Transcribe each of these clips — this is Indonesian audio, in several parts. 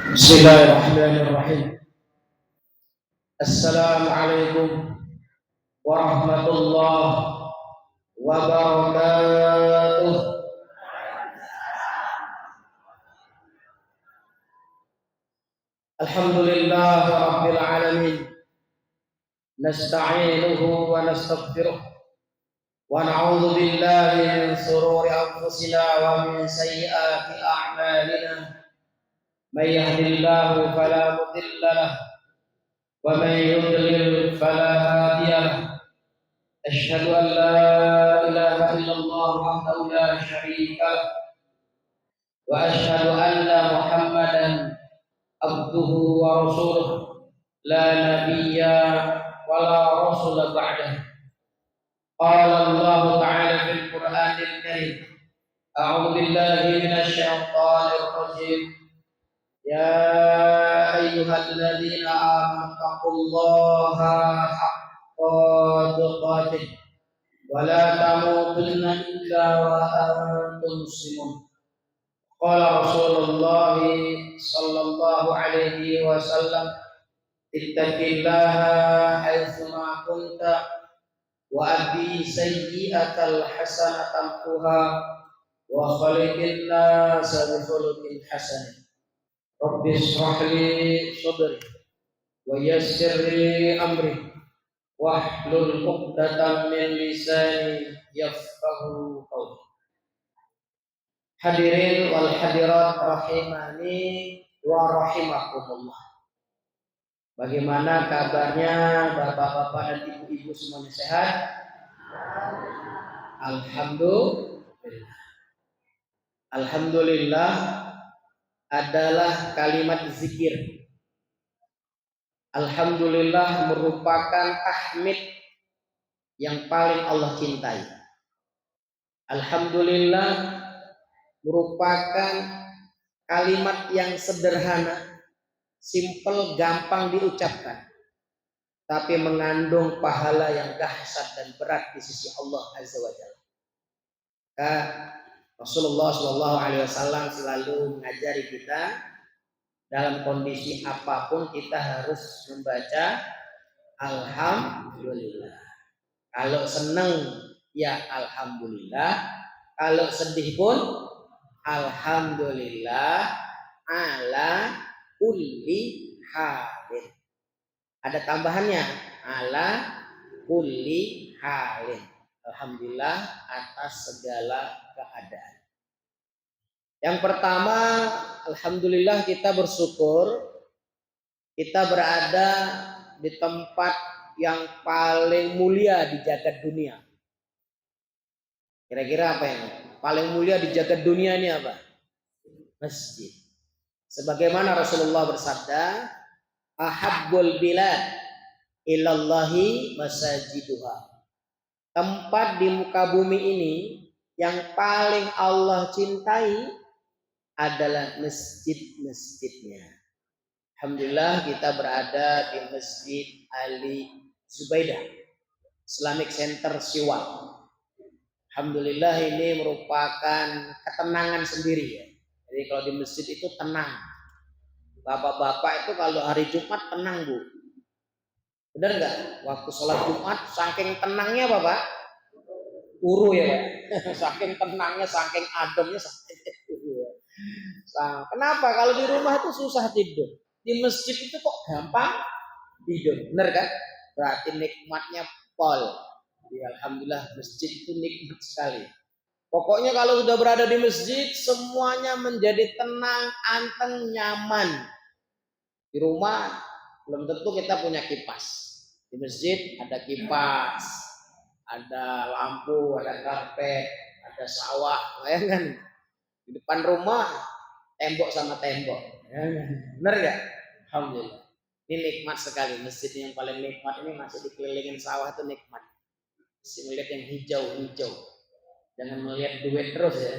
بسم الله الرحمن الرحيم. السلام عليكم ورحمة الله وبركاته. الحمد لله رب العالمين، نستعينه ونستغفره ونعوذ بالله من شرور أنفسنا ومن سيئات أعمالنا. من يهد الله فلا مضل له ومن يضلل فلا هادي له. أشهد أن لا إله إلا الله وحده لا شريك له، وأشهد أن محمدا عبده ورسوله، لا نبي ولا رسول بعده. قال الله تعالى في القرآن الكريم: أعوذ بالله من الشيطان الرجيم. يا أيها الذين آمنوا اتقوا الله حق تقاته ولا تموتن إلا وأنتم مسلمون. قال رسول الله صلى الله عليه وسلم: اتق الله حيثما كنت وأتبع سيئة الحسنة تمحها وخلق الناس بخلق حسن. رب اشرح لي صدري ويسر لي أمري واحلل عقدة من لساني yafqahu qauli. Hadirin wal hadirat rahimani wa rahimakumullah. Bagaimana kabarnya bapak-bapak dan ibu-ibu semuanya sehat? Alhamdulillah. Alhamdulillah adalah kalimat zikir. Alhamdulillah merupakan tahmid yang paling Allah cintai. Alhamdulillah merupakan kalimat yang sederhana, simple, gampang diucapkan, tapi mengandung pahala yang dahsyat dan berat di sisi Allah Azza wa Jalla. Rasulullah SAW selalu mengajari kita dalam kondisi apapun kita harus membaca Alhamdulillah. Kalau senang ya Alhamdulillah, kalau sedih pun Alhamdulillah ala kulli halin. Ada tambahannya, ala kulli halin. Alhamdulillah atas segala keadaan. Yang pertama, alhamdulillah kita bersyukur kita berada di tempat yang paling mulia di jagat dunia. Kira-kira apa yang paling mulia di jagat dunia ini apa? Masjid. Sebagaimana Rasulullah bersabda, ahabbul bilad ilallahi masajiduha. Tempat di muka bumi ini yang paling Allah cintai adalah masjid-masjidnya. Alhamdulillah kita berada di Masjid Ali Zubaidah Islamic Center Siwal. Alhamdulillah ini merupakan ketenangan sendiri ya. Jadi kalau di masjid itu tenang. Bapak-bapak itu kalau hari Jumat tenang bu. Benar nggak? Waktu sholat Jumat saking tenangnya bapak, uru ya pak. Saking tenangnya, saking ademnya, saking kenapa? Kalau di rumah itu susah tidur. Di masjid itu kok gampang tidur. Benar kan? Berarti nikmatnya pol. Ya, alhamdulillah masjid itu nikmat sekali. Pokoknya kalau sudah berada di masjid semuanya menjadi tenang, anteng, nyaman. Di rumah belum tentu kita punya kipas. Di masjid ada kipas, ada lampu, ada karpet, ada sawah, bayangkan. Di depan rumah tembok sama tembok. Benar gak? Alhamdulillah. Ini nikmat sekali. Masjid yang paling nikmat ini masih dikelilingin sawah itu nikmat. Masih melihat yang hijau-hijau. Jangan melihat duit terus ya.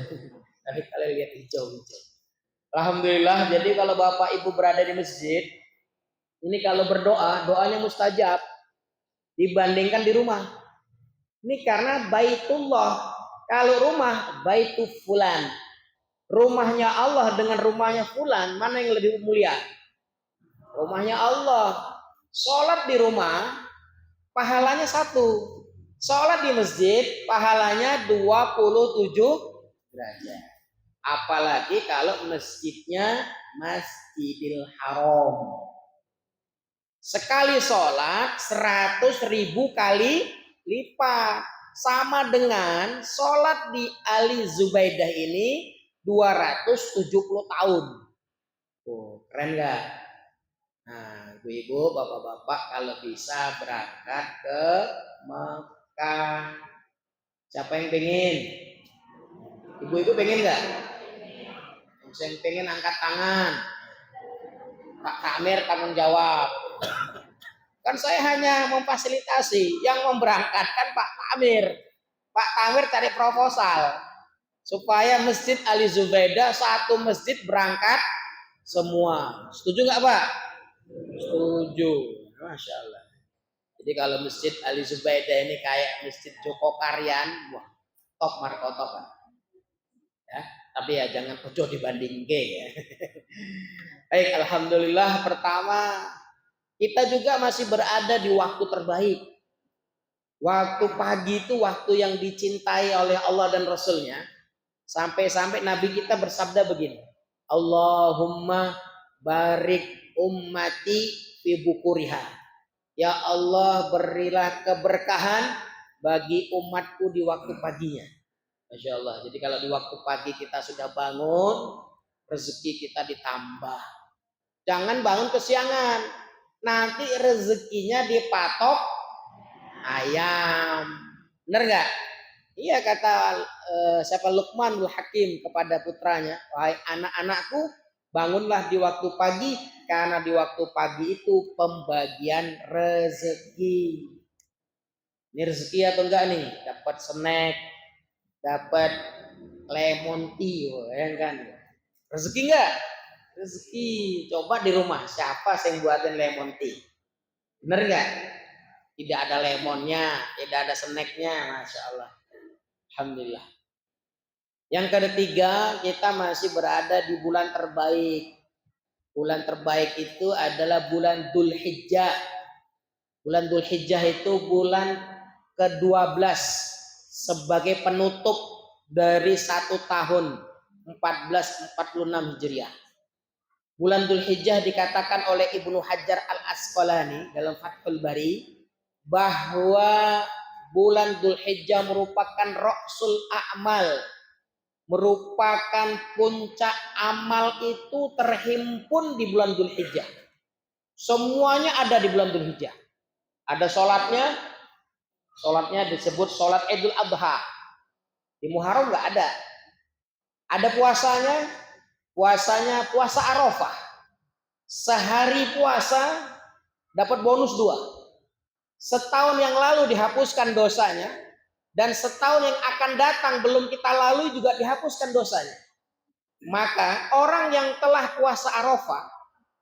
Tapi kalian lihat hijau-hijau. Alhamdulillah. Jadi kalau bapak ibu berada di masjid, ini kalau berdoa, doanya mustajab dibandingkan di rumah. Ini karena baitullah. Kalau rumah baitu fulan. Rumahnya Allah dengan rumahnya fulan, mana yang lebih mulia? Rumahnya Allah. Sholat di rumah, pahalanya satu. Sholat di masjid, pahalanya 27 derajat. Apalagi kalau masjidnya Masjidil Haram. Sekali sholat 100.000 kali lipat. Sama dengan sholat di Ali Zubaidah ini 270 tahun. Tuh, keren gak? Nah, ibu-ibu, bapak-bapak kalau bisa berangkat ke Mekah. Siapa yang pengen? Ibu-ibu pengen gak? Yang pengen angkat tangan. Pak Kamir tanggung jawab. Kan saya hanya memfasilitasi, yang memberangkatkan Pak Kamir. Pak Kamir cari proposal supaya Masjid Ali Zubaidah satu masjid berangkat semua. Setuju nggak Pak? Setuju. Masya Allah. Jadi kalau Masjid Ali Zubaidah ini kayak Masjid Joko Karyan, wah, top markotop Pak. Ya, tapi ya jangan ojo dibanding ya. Baik, alhamdulillah pertama kita juga masih berada di waktu terbaik. Waktu pagi itu waktu yang dicintai oleh Allah dan Rasulnya. Sampai-sampai Nabi kita bersabda begini. Allahumma barik ummati fi bukuriha. Ya Allah, berilah keberkahan bagi umatku di waktu paginya. Masya Allah. Jadi kalau di waktu pagi kita sudah bangun, rezeki kita ditambah. Jangan bangun kesiangan. Nanti rezekinya dipatok ayam. Benar nggak? Iya kata siapa Luqmanul Hakim kepada putranya, wahai anak-anakku, bangunlah di waktu pagi karena di waktu pagi itu pembagian rezeki. Ini rezeki atau enggak nih? Dapat snack, dapat lemon tea, ya kan? Rezeki enggak? Rezeki. Coba di rumah siapa yang buatin lemon tea? Bener nggak? Tidak ada lemonnya, tidak ada snacknya, masya Allah. Alhamdulillah. Yang ketiga, kita masih berada di bulan terbaik. Bulan terbaik itu adalah bulan Dzulhijjah. Bulan Dzulhijjah itu bulan ke-12 sebagai penutup dari 1 tahun 1446 Hijriah. Bulan Dzulhijjah dikatakan oleh Ibnu Hajar Al-Asqalani dalam Fathul Bari bahwa bulan Dzulhijjah merupakan ra'sul a'mal, merupakan puncak amal itu terhimpun di bulan Dzulhijjah. Semuanya ada di bulan Dzulhijjah. Ada sholatnya disebut sholat Idul Adha. Di Muharram nggak ada. Ada puasanya puasa Arafah. Sehari puasa dapat bonus 2. Setahun yang lalu dihapuskan dosanya, dan setahun yang akan datang belum kita lalui juga dihapuskan dosanya. Maka orang yang telah puasa Arafah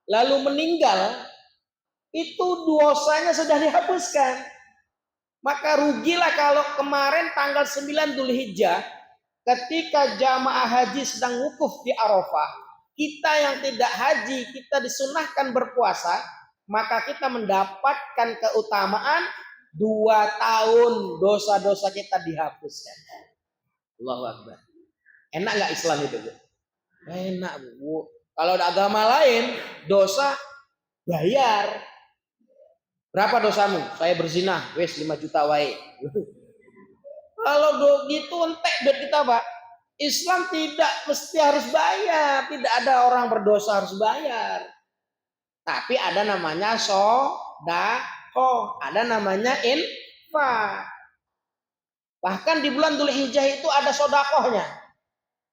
lalu meninggal, itu dosanya sudah dihapuskan. Maka rugilah kalau kemarin tanggal 9 Dzulhijjah ketika jamaah haji sedang wukuf di Arafah, kita yang tidak haji, kita disunahkan berpuasa, maka kita mendapatkan keutamaan 2 tahun dosa-dosa kita dihapuskan. Allahu Akbar. Enak nggak Islam itu, Bu? Enak, Bu. Kalau ada agama lain, dosa bayar. Berapa dosamu? Saya berzina, wes 5 juta wae. Kalau gitu entek duit kita, Pak. Islam tidak mesti harus bayar, tidak ada orang berdosa harus bayar. Tapi ada namanya sedekah, ada namanya infak. Bahkan di bulan Dzulhijjah itu ada sedekahnya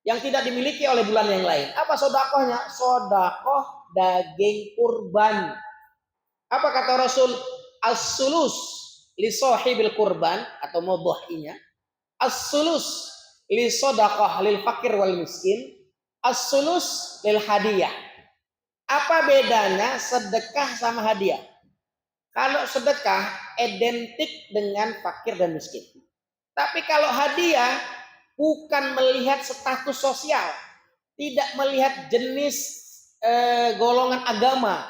yang tidak dimiliki oleh bulan yang lain. Apa sedekahnya? Sedekah daging kurban. Apa kata Rasul? As-sulus li sahibil kurban atau mudhahinya. As-sulus li sedekah lil fakir wal miskin. As-sulus lil hadiah. Apa bedanya sedekah sama hadiah? Kalau sedekah identik dengan fakir dan miskin. Tapi kalau hadiah bukan melihat status sosial. tidak melihat jenis golongan agama,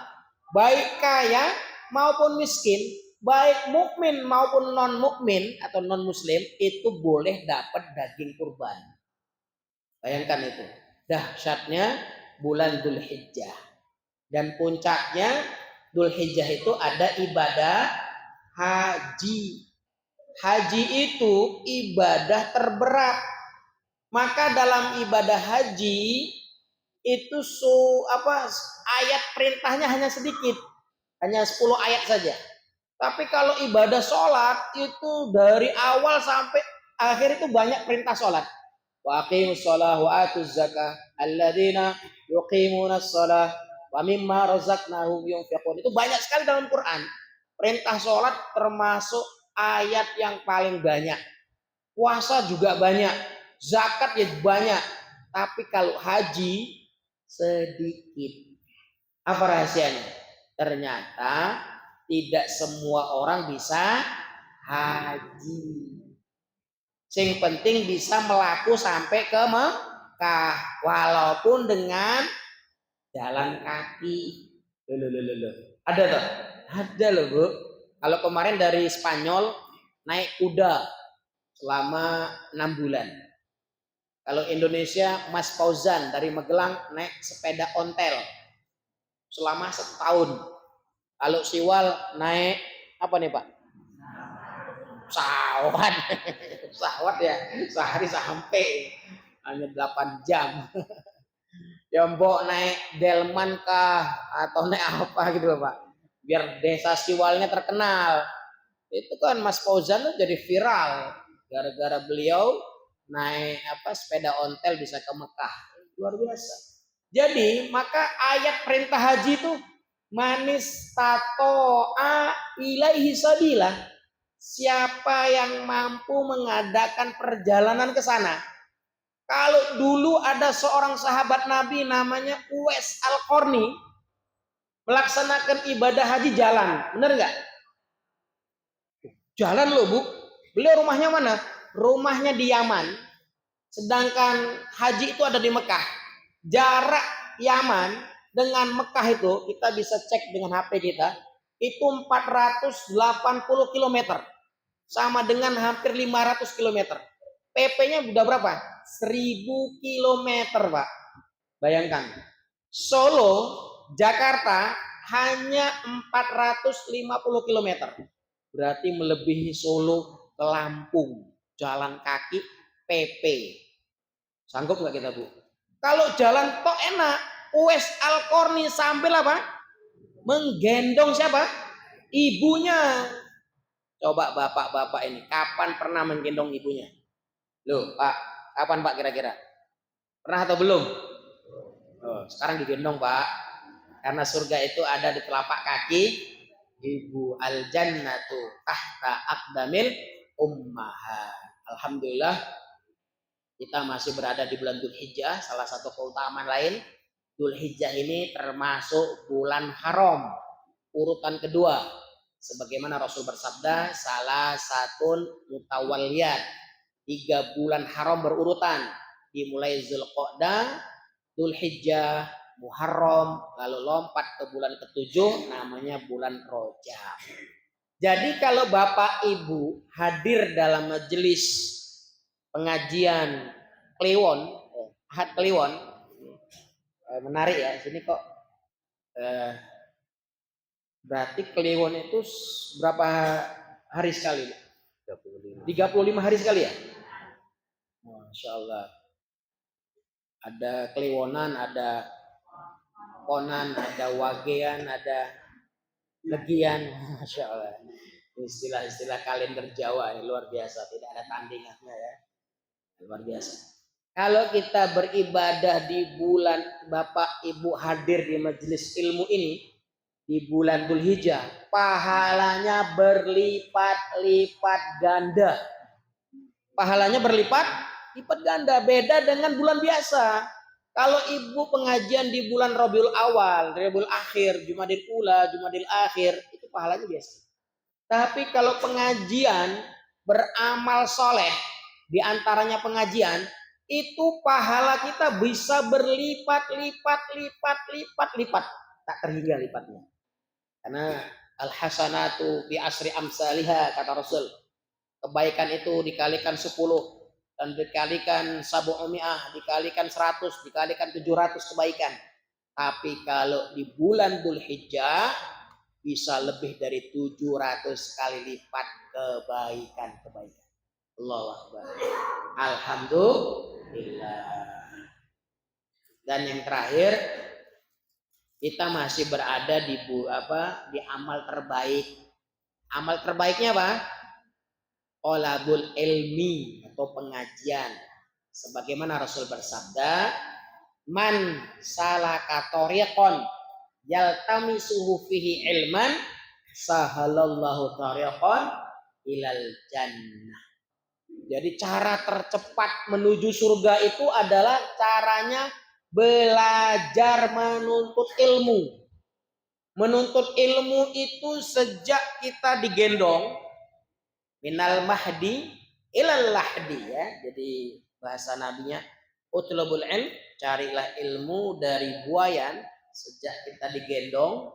baik kaya maupun miskin, baik mukmin maupun non mukmin atau non muslim itu boleh dapat daging kurban. Bayangkan itu dahsyatnya bulan Dzulhijjah. Dan puncaknya Dzulhijjah itu ada ibadah haji. Haji itu ibadah terberat. Maka dalam ibadah haji itu ayat perintahnya hanya sedikit. Hanya 10 ayat saja. Tapi kalau ibadah sholat itu dari awal sampai akhir itu banyak perintah sholat. Wa aqimus shalah wa atuz zakah alladzina yuqimunas shalah wa mimma razaqnahum yunfiqun. Itu banyak sekali dalam Quran. Perintah sholat termasuk ayat yang paling banyak. Puasa juga banyak, zakat ya banyak. Tapi kalau haji sedikit. Apa rahasianya? Ternyata tidak semua orang bisa haji. Yang penting bisa melaku sampai ke Mekah, walaupun dengan jalan kaki. Loh. Ada toh? Ada loh Bu. Kalau kemarin dari Spanyol naik kuda selama 6 bulan. Kalau Indonesia Mas Fauzan dari Magelang naik sepeda ontel selama 1 tahun. Kalau Siwal naik apa nih Pak? Pesawat ya, sehari sampai hanya 8 jam. Ya mbok naik delman kah atau naik apa gitu loh Pak, biar desa Siwalnya terkenal. Itu kan Mas Fauzan tuh jadi viral gara-gara beliau naik sepeda ontel bisa ke Mekah, luar biasa. Jadi maka ayat perintah haji itu manis tato ilaihi sabila. Siapa yang mampu mengadakan perjalanan ke sana. Kalau dulu ada seorang sahabat Nabi namanya Uwais Al-Qarni melaksanakan ibadah haji jalan, benar nggak? Jalan loh Bu. Beliau rumahnya mana? Rumahnya di Yaman. Sedangkan haji itu ada di Mekah. Jarak Yaman dengan Mekah itu kita bisa cek dengan HP kita. Itu 480 km. Sama dengan hampir 500 km. PP-nya udah berapa? 1000 km Pak. Bayangkan. Solo, Jakarta hanya 450 km. Berarti melebihi Solo ke Lampung. Jalan kaki PP. Sanggup nggak kita Bu? Kalau jalan tok enak. Uwais Al-Qarni sambil apa? Menggendong siapa? Ibunya. Coba bapak-bapak ini, kapan pernah menggendong ibunya? Loh Pak, kapan Pak kira-kira? Pernah atau belum? Oh, sekarang digendong Pak. Karena surga itu ada di telapak kaki ibu. Al-jannatu tahta aqdamil ummahat. Alhamdulillah kita masih berada di bulan Dzulhijjah. Salah satu keutamaan lain, Dzulhijjah ini termasuk bulan haram. Urutan kedua. Sebagaimana Rasul bersabda, salah satu mutawalliyat, 3 bulan haram berurutan, dimulai Zulqa'dah, Dzulhijjah, Muharram, lalu lompat ke bulan ke-7 namanya bulan Rajab. Jadi kalau Bapak Ibu hadir dalam majelis pengajian Kliwon, Ahad Kliwon, menarik ya, sini kok berarti Kliwon itu berapa hari sekali? 35 hari sekali ya? Masya Allah. Ada Kliwonan, ada Ponan, ada Wagean, ada Legian. Masya Allah. Istilah-istilah kalender Jawa ini luar biasa. Tidak ada tandingannya ya. Luar biasa. Kalau kita beribadah di bulan Bapak Ibu hadir di majelis ilmu ini, di bulan Dzulhijjah, pahalanya berlipat-lipat ganda. Pahalanya berlipat-lipat ganda. Beda dengan bulan biasa. Kalau ibu pengajian di bulan Rabiul Awal, Rabiul Akhir, Jumadil Ula, Jumadil Akhir, itu pahalanya biasa. Tapi kalau pengajian beramal soleh, di antaranya pengajian, itu pahala kita bisa berlipat-lipat. Tak terhingga lipatnya. Karena al-hasanatu bi asri amsalihha, kata Rasul. Kebaikan itu dikalikan 10 dan dikalikan sabu'umi'ah, dikalikan 100, dikalikan 700 kebaikan. Tapi kalau di bulan Dzulhijjah bisa lebih dari 700 kali lipat kebaikan-kebaikan. Allahu Akbar. Alhamdulillah. Dan yang terakhir, kita masih berada di amal terbaik. Amal terbaiknya apa? Thalabul ilmi atau pengajian. Sebagaimana Rasul bersabda, man salaka tariqan yaltamisuhu fihi ilman sahalallahu tariqan ilal jannah. Jadi cara tercepat menuju surga itu adalah caranya belajar menuntut ilmu. Menuntut ilmu itu sejak kita digendong minal mahdi ilal lahdi, ya. Jadi bahasa nabinya utlubul ilm, carilah ilmu dari buayan sejak kita digendong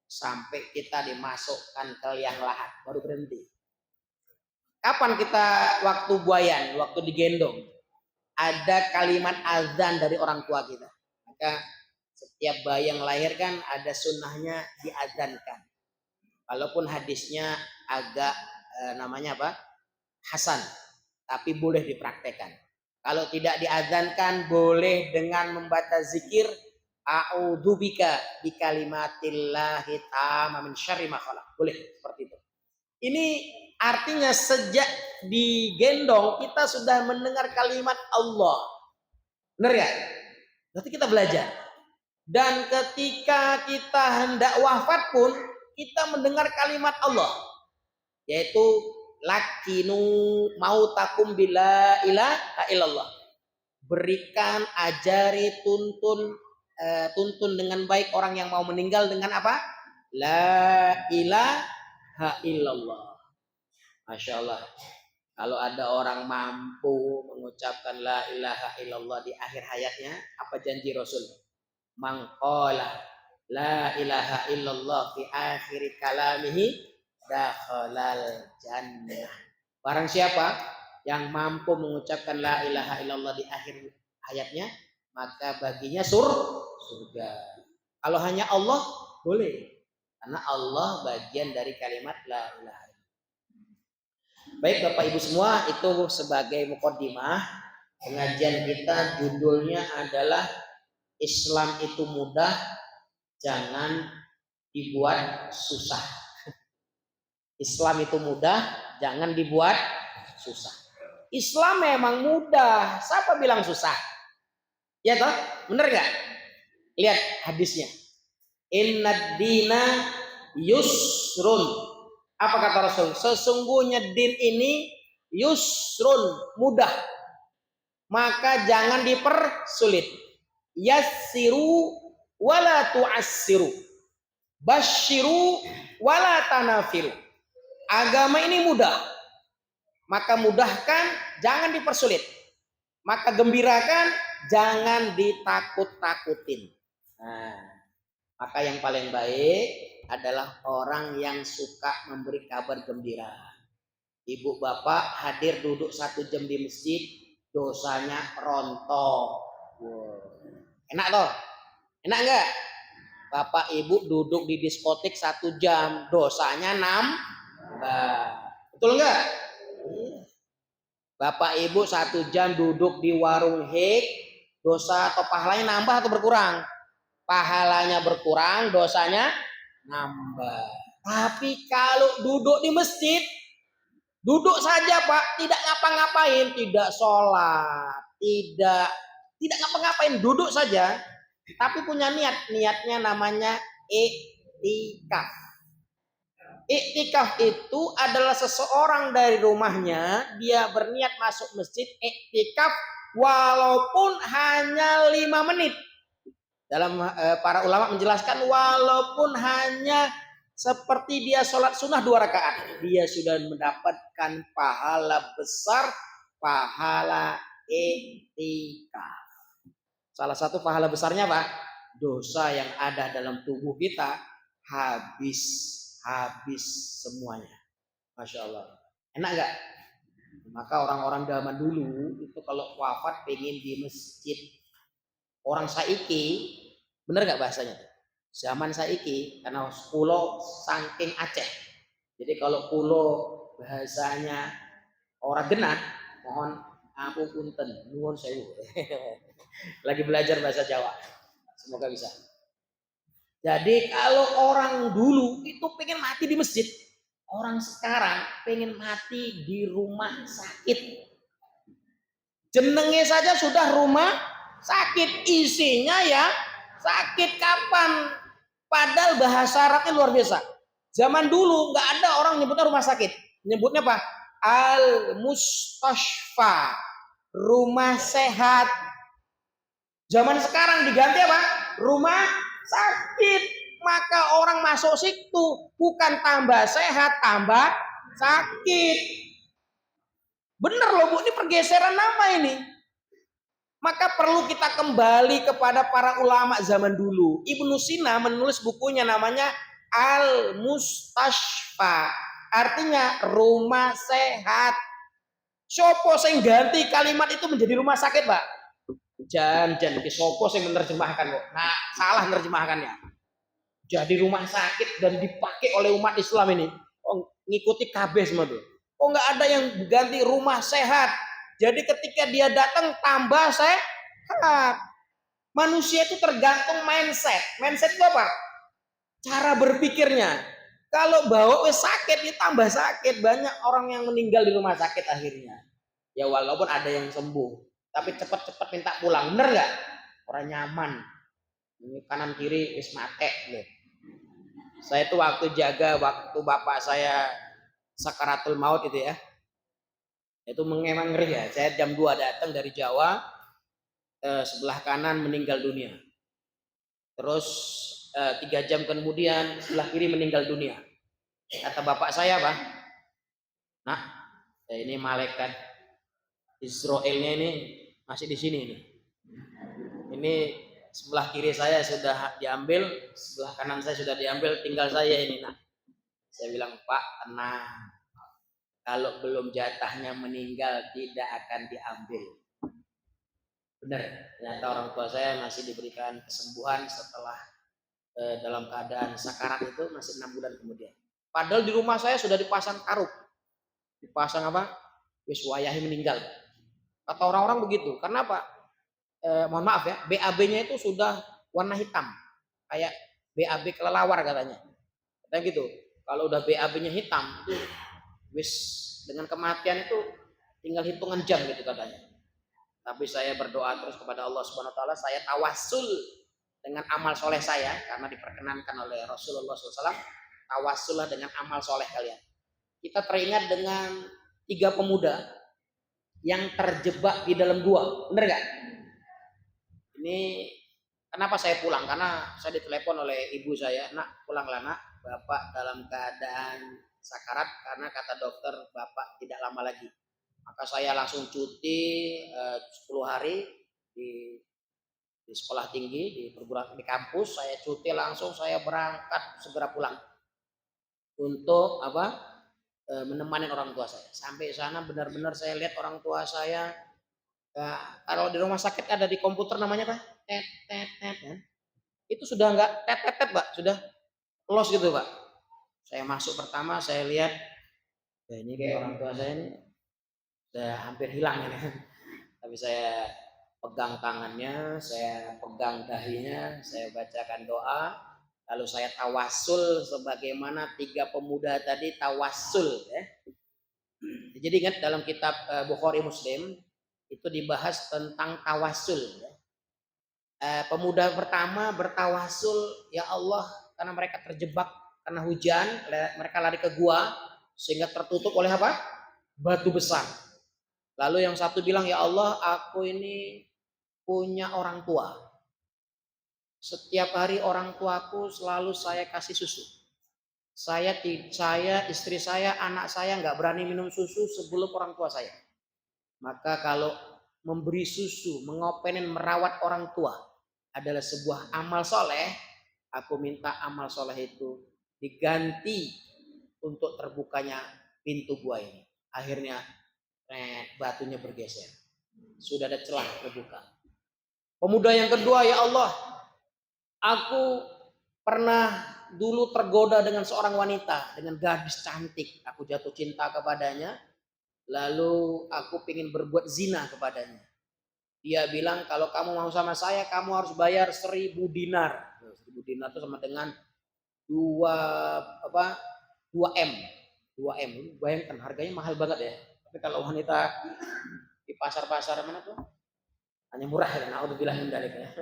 sampai kita dimasukkan ke liang lahat baru berhenti. Kapan kita waktu buayan, waktu digendong? Ada kalimat azan dari orang tua kita. Maka setiap bayi yang lahir kan ada sunnahnya diazankan. Walaupun hadisnya agak namanya apa? Hasan, tapi boleh dipraktekkan. Kalau tidak diazankan boleh dengan membaca zikir a'udzubika bikalimatillahi tamma min syarri ma khalaq. Boleh seperti itu. Ini artinya sejak digendong kita sudah mendengar kalimat Allah. Benar ya? Berarti kita belajar. Dan ketika kita hendak wafat pun kita mendengar kalimat Allah. Yaitu lakinu mautakum bila ilaha illallah. Berikan, ajari, tuntun dengan baik orang yang mau meninggal dengan apa? La ilaha illallah. Masya Allah. Kalau ada orang mampu mengucapkan la ilaha illallah di akhir hayatnya, apa janji Rasul? Man qala la ilaha illallah fi akhir kalamihi dakhalal jannah. Barang siapa yang mampu mengucapkan la ilaha illallah di akhir hayatnya, maka baginya surga. Kalau hanya Allah boleh, karena Allah bagian dari kalimat la ilaha illallah. Baik Bapak Ibu semua, itu sebagai mukaddimah pengajian kita. Judulnya adalah Islam itu mudah, jangan dibuat susah. Islam itu mudah, jangan dibuat susah. Islam memang mudah, siapa bilang susah? Ya toh, bener gak? Lihat hadisnya. Innad dina yusrun. Apa kata Rasul? Sesungguhnya din ini yusrun, mudah. Maka jangan dipersulit. Yassiru wala tu'assiru. Basyiru wala tanafiru. Agama ini mudah. Maka mudahkan, jangan dipersulit. Maka gembirakan, jangan ditakut-takutin. Nah, maka yang paling baik adalah orang yang suka memberi kabar gembira. Ibu bapak hadir duduk 1 jam di masjid, dosanya rontok. Wow. Enak toh? Enak enggak? Bapak ibu duduk di diskotik 1 jam, dosanya 6. Betul enggak? Bapak ibu 1 jam duduk di warung hek, dosa atau pahalanya nambah atau berkurang? Pahalanya berkurang, dosanya nambah. Tapi kalau duduk di masjid, duduk saja Pak, tidak ngapa-ngapain, tidak sholat, tidak ngapa-ngapain, duduk saja. Tapi punya niatnya namanya iktikaf. Iktikaf itu adalah seseorang dari rumahnya, dia berniat masuk masjid iktikaf walaupun hanya 5 menit. Dalam para ulama menjelaskan walaupun hanya seperti dia sholat sunnah 2 rakaat, dia sudah mendapatkan pahala besar, pahala I'tikaf. Salah satu pahala besarnya apa? Dosa yang ada dalam tubuh kita habis semuanya. Masya Allah. Enak nggak? Maka orang-orang zaman dulu itu kalau wafat pengen di masjid. Orang saiki, bener nggak bahasanya? Zaman saiki karena pulau saking Aceh. Jadi kalau pulau bahasanya orang genah, mohon aku punten, nuwun sewu. Lagi belajar bahasa Jawa. Semoga bisa. Jadi kalau orang dulu itu pengen mati di masjid, orang sekarang pengen mati di rumah sakit. Jenenge saja sudah rumah sakit, isinya ya sakit kapan? Padahal bahasa Arabnya luar biasa. Zaman dulu nggak ada orang nyebutnya rumah sakit, nyebutnya apa? Al-Mustashfa, rumah sehat. Zaman sekarang diganti apa? Rumah sakit. Maka orang masuk situ bukan tambah sehat, tambah sakit. Bener loh Bu, ini pergeseran nama ini. Maka perlu kita kembali kepada para ulama zaman dulu. Ibnu Sina menulis bukunya namanya Al-Mustashfa. Artinya rumah sehat. Sopo sing ganti kalimat itu menjadi rumah sakit, Pak? Jan ki sopo sing menerjemahkan kok. Nah, salah menerjemahkannya. Jadi rumah sakit dan dipakai oleh umat Islam ini. Oh, ngikuti kabeh semua tuh. Oh, nggak ada yang ganti rumah sehat. Jadi ketika dia datang tambah sehat. Manusia itu tergantung mindset. Mindset itu apa? Cara berpikirnya. Kalau bawa sakit ini tambah sakit. Banyak orang yang meninggal di rumah sakit akhirnya. Ya walaupun ada yang sembuh. Tapi cepat-cepat minta pulang. Bener nggak? Orang nyaman. Ini kanan kiri wis mate. Saya itu waktu bapak saya sakaratul maut itu ya. Itu memang ngeri ya. Saya jam 2 datang dari Jawa, sebelah kanan meninggal dunia. Terus 3 jam kemudian sebelah kiri meninggal dunia. Kata bapak saya apa? Nah, ini malaikat Israelnya ini masih di sini ini. Ini sebelah kiri saya sudah diambil, sebelah kanan saya sudah diambil, tinggal saya ini. Nah, saya bilang Pak tenang. Kalau belum jatahnya meninggal tidak akan diambil. Benar, ternyata orang tua saya masih diberikan kesembuhan setelah dalam keadaan sakarat itu masih 6 bulan kemudian. Padahal di rumah saya sudah dipasang karuk. Dipasang apa? Wis wayahe meninggal. Kata orang-orang begitu. Karena apa? Mohon maaf ya, BAB-nya itu sudah warna hitam. Kayak BAB kelelawar katanya. Katanya gitu. Kalau udah BAB-nya hitam itu wis dengan kematian itu tinggal hitungan jam gitu katanya. Tapi saya berdoa terus kepada Allah Subhanahu wa taala, saya tawassul dengan amal soleh saya karena diperkenankan oleh Rasulullah SAW. Tawassullah dengan amal soleh kalian. Kita teringat dengan 3 pemuda yang terjebak di dalam gua. Bener gak? Ini kenapa saya pulang? Karena saya ditelepon oleh ibu saya, nak pulanglah nak, bapak dalam keadaan sakarat karena kata dokter bapak tidak lama lagi. Maka saya langsung cuti 10 hari di sekolah tinggi, di perguruan di kampus. Saya cuti langsung, saya berangkat segera pulang untuk apa? Menemani orang tua saya. Sampai sana benar-benar saya lihat orang tua saya. Kalau di rumah sakit ada di komputer namanya apa? Tet tet tet kan? Itu sudah enggak tet tet tet, Pak. Sudah close gitu, Pak. Saya masuk pertama, saya lihat ya ini kayak orang tua saya ini udah hampir hilang ini. Tapi saya pegang tangannya, saya pegang dahinya, saya bacakan doa, lalu saya tawassul sebagaimana 3 pemuda tadi tawassul ya. Jadi ingat dalam kitab Bukhari Muslim itu dibahas tentang tawassul ya. Pemuda pertama bertawassul, ya Allah, karena mereka terjebak karena hujan, mereka lari ke gua sehingga tertutup oleh apa? Batu besar. Lalu yang satu bilang, ya Allah, aku ini punya orang tua. Setiap hari orang tuaku selalu saya kasih susu. Saya, istri saya, anak saya nggak berani minum susu sebelum orang tua saya. Maka kalau memberi susu, mengopenin, merawat orang tua adalah sebuah amal soleh, aku minta amal soleh itu diganti untuk terbukanya pintu gua ini. Akhirnya batunya bergeser. Sudah ada celah terbuka. Pemuda yang kedua, ya Allah, aku pernah dulu tergoda dengan seorang wanita, dengan gadis cantik. Aku jatuh cinta kepadanya. Lalu aku ingin berbuat zina kepadanya. Dia bilang, kalau kamu mau sama saya, kamu harus bayar 1.000 dinar. 1.000 dinar itu sama dengan 2 M. 2 M. Bayangkan harganya mahal banget ya. Tapi kalau wanita di pasar-pasar mana tuh? Hanya murah ya. Naudzubillah min dzalik ya.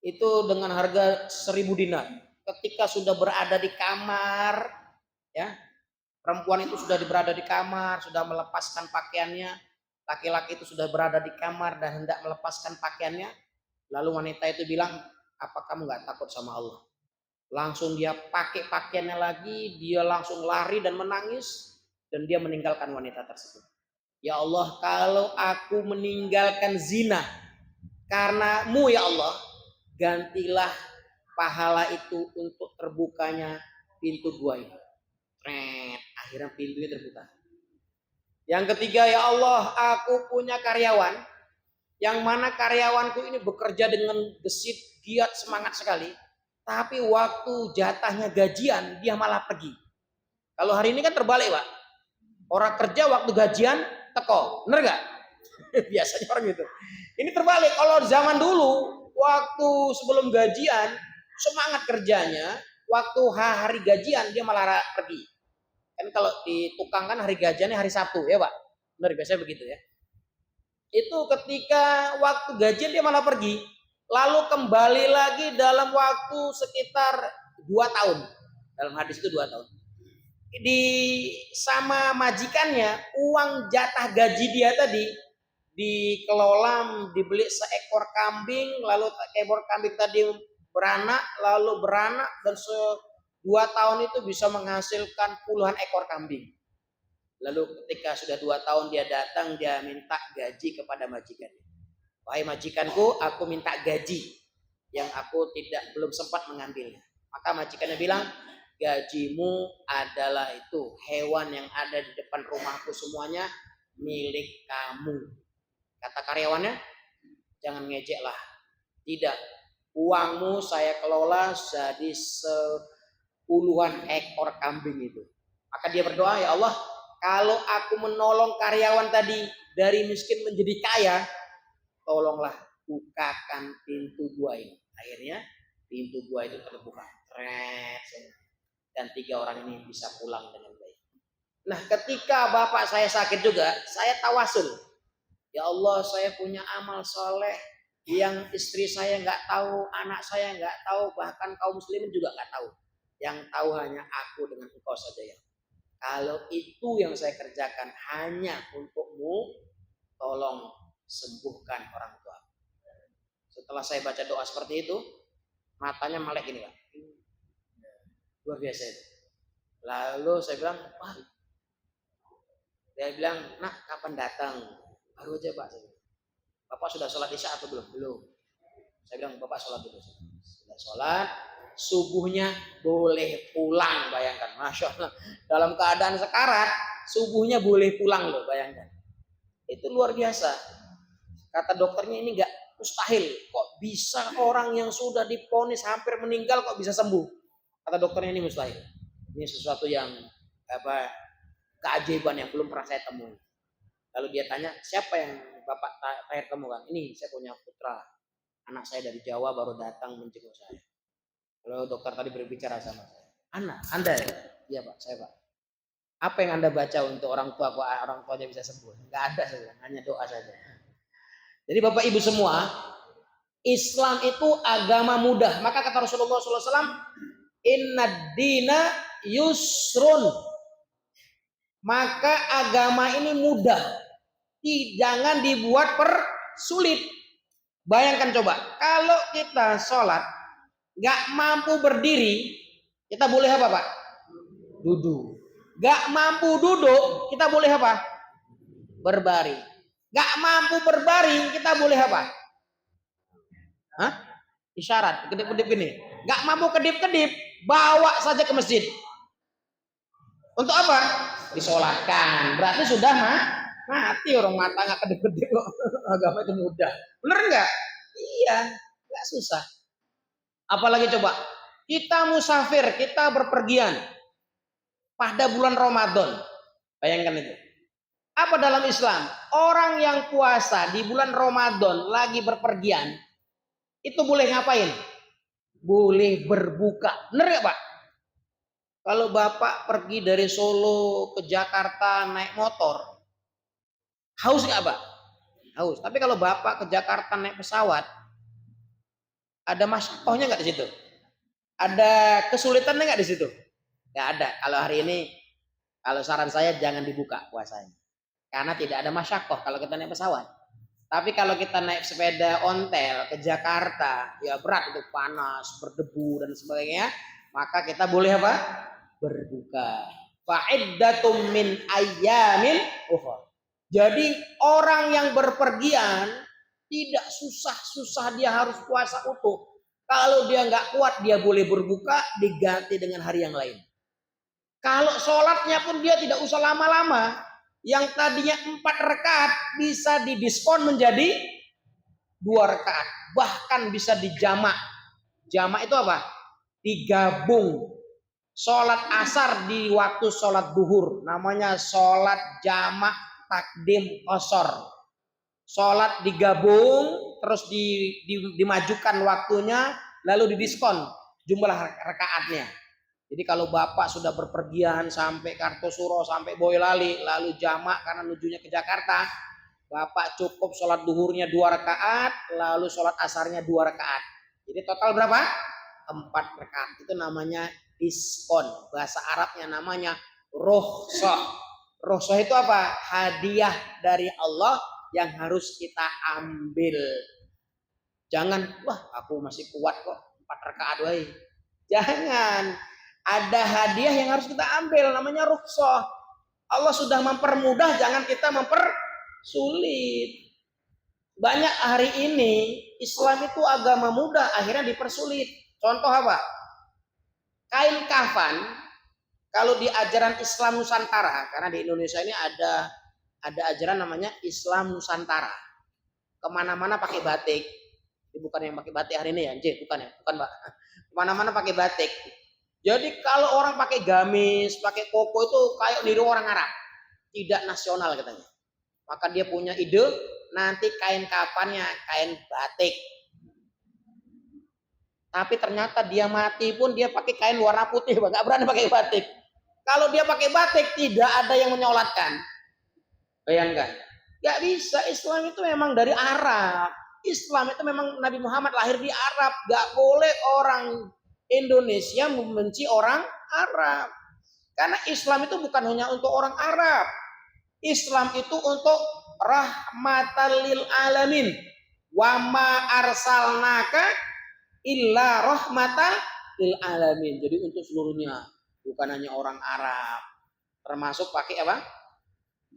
Itu dengan harga 1.000 dinar. Ketika sudah berada di kamar, ya, perempuan itu sudah berada di kamar, sudah melepaskan pakaiannya. Laki-laki itu sudah berada di kamar dan hendak melepaskan pakaiannya. Lalu wanita itu bilang, apa kamu nggak takut sama Allah? Langsung dia pakai pakaiannya lagi, dia langsung lari dan menangis, dan dia meninggalkan wanita tersebut. Ya Allah, kalau aku meninggalkan zina karenamu ya Allah, gantilah pahala itu untuk terbukanya pintu gua ini. Akhirnya pintunya terbuka. Yang ketiga, ya Allah, aku punya karyawan, yang mana karyawanku ini bekerja dengan gesit, giat, semangat sekali. Tapi waktu jatahnya gajian, dia malah pergi. Kalau hari ini kan terbalik, Pak. Orang kerja waktu gajian, teko. Bener gak? Biasanya orang gitu. Ini terbalik. Kalau zaman dulu, waktu sebelum gajian, semangat kerjanya. Waktu hari gajian, dia malah pergi. Kan kalau di tukang kan hari gajiannya hari Sabtu, ya Pak? Bener, biasanya begitu ya. Itu ketika waktu gajian dia malah pergi. Lalu kembali lagi dalam waktu sekitar 2 tahun. Dalam hadis itu 2 tahun. Di sama majikannya, uang jatah gaji dia tadi dikelola, dibeli seekor kambing, lalu ekor kambing tadi beranak, lalu beranak, dan 2 tahun itu bisa menghasilkan puluhan ekor kambing. Lalu ketika sudah 2 tahun dia datang, dia minta gaji kepada majikannya. Wahai majikanku, aku minta gaji yang aku belum sempat mengambilnya. Maka majikannya bilang, gajimu adalah itu, hewan yang ada di depan rumahku semuanya milik kamu. Kata karyawannya, jangan ngejek lah. Tidak, uangmu saya kelola jadi 10-an ekor kambing itu. Maka dia berdoa, ya Allah, kalau aku menolong karyawan tadi dari miskin menjadi kaya, tolonglah bukakan pintu gua ini. Akhirnya pintu gua itu terbuka. Dan 3 orang ini bisa pulang dengan baik. Nah, ketika bapak saya sakit juga, saya tawasul. Ya Allah, saya punya amal soleh yang istri saya nggak tahu, anak saya nggak tahu, bahkan kaum muslimin juga nggak tahu. Yang tahu hanya aku dengan engkau saja ya. Kalau itu yang saya kerjakan hanya untukmu, tolong sembuhkan orang tua. Setelah saya baca doa seperti itu, matanya melek gini Pak. Luar biasa itu. Lalu saya bilang, wah. Dia bilang, nak kapan datang? Baru aja Pak. Bapak sudah sholat isya atau belum? Belum. Saya bilang, Bapak sholat dulu. Sudah sholat, subuhnya boleh pulang, bayangkan. Masya Allah. Dalam keadaan sekarat, subuhnya boleh pulang loh, bayangkan. Itu luar biasa. Kata dokternya ini enggak mustahil. Kok bisa orang yang sudah diponis hampir meninggal kok bisa sembuh? Kata dokternya ini mustahil. Ini sesuatu yang keajaiban yang belum pernah saya temui. Lalu dia tanya, siapa yang Bapak terakhir temukan? Ini saya punya putra. Anak saya dari Jawa baru datang menjenguk saya. Lalu dokter tadi berbicara sama saya. Anda ya? Iya Pak, saya Pak. Apa yang Anda baca untuk orang tua, kok orang tuanya bisa sembuh? Enggak ada saja, hanya doa saja. Jadi Bapak Ibu semua, Islam itu agama mudah. Maka kata Rasulullah SAW, Inna dina yusrun. Maka agama ini mudah. Jangan dibuat persulit. Bayangkan coba, kalau kita sholat gak mampu berdiri, kita boleh apa Pak? Duduk. Gak mampu duduk, kita boleh apa? Berbaring. Nggak mampu berbaring, kita boleh apa? Hah? Isyarat, kedip-kedip ini. Nggak mampu kedip-kedip, bawa saja ke masjid. Untuk apa? Disolatkan. Berarti sudah mati orang mata nggak kedip-kedip kok. Agama itu mudah. Bener nggak? Iya, nggak susah. Apalagi coba, kita musafir, kita berpergian pada bulan Ramadan. Bayangkan itu. Apa dalam Islam? Orang yang puasa di bulan Ramadan lagi berpergian, itu boleh ngapain? Boleh berbuka. Bener nggak Pak? Kalau Bapak pergi dari Solo ke Jakarta naik motor, haus nggak Pak? Haus. Tapi kalau Bapak ke Jakarta naik pesawat, ada masyakohnya nggak di situ? Ada kesulitannya nggak di situ? Nggak ada. Kalau hari ini, kalau saran saya jangan dibuka puasanya. Karena tidak ada masyakoh kalau kita naik pesawat. Tapi kalau kita naik sepeda ontel ke Jakarta, ya berat, itu panas, berdebu dan sebagainya, maka kita boleh apa? Berbuka. Fa'iddatum min ayyamin ukhra. Jadi orang yang berpergian tidak susah-susah dia harus puasa utuh. Kalau dia nggak kuat, dia boleh berbuka diganti dengan hari yang lain. Kalau sholatnya pun dia tidak usah lama-lama. Yang tadinya 4 rakaat bisa didiskon menjadi 2 rakaat. Bahkan bisa dijamak. Jamak itu apa? Digabung. Sholat asar di waktu sholat duhur. Namanya sholat jamak takdim qasar. Sholat digabung, terus dimajukan waktunya, lalu didiskon jumlah rakaatnya. Jadi kalau Bapak sudah berpergian sampai Kartosuro, sampai Boyolali, lalu jamak karena menujunya ke Jakarta, Bapak cukup sholat duhurnya 2 rakaat, lalu sholat asarnya 2 rakaat. Jadi total berapa? 4 rakaat. Itu namanya diskon. Bahasa Arabnya namanya rukhsah. Rukhsah itu apa? Hadiah dari Allah yang harus kita ambil. Jangan, wah aku masih kuat kok 4 rakaat wae. Jangan. Ada hadiah yang harus kita ambil, namanya rukhsah. Allah sudah mempermudah, jangan kita mempersulit. Banyak hari ini Islam itu agama mudah, akhirnya dipersulit. Contoh apa? Kain kafan, kalau di ajaran Islam Nusantara, karena di Indonesia ini ada ajaran namanya Islam Nusantara. Kemana-mana pakai batik. Ini bukan yang pakai batik hari ini ya, bukan ya, bukan Pak. Kemana-mana pakai batik. Jadi kalau orang pakai gamis, pakai koko itu kayak niru orang Arab. Tidak nasional katanya. Maka dia punya ide, nanti kain kafannya kain batik. Tapi ternyata dia mati pun dia pakai kain warna putih, nggak berani pakai batik. Kalau dia pakai batik, tidak ada yang menyolatkan. Bayangkan. Gak bisa, Islam itu memang dari Arab. Islam itu memang Nabi Muhammad lahir di Arab. Gak boleh orang Indonesia membenci orang Arab. Karena Islam itu bukan hanya untuk orang Arab. Islam itu untuk rahmatan lil alamin. Wa ma arsalnaka illa rahmatan lil alamin. Jadi untuk seluruhnya, bukan hanya orang Arab. Termasuk pakai apa?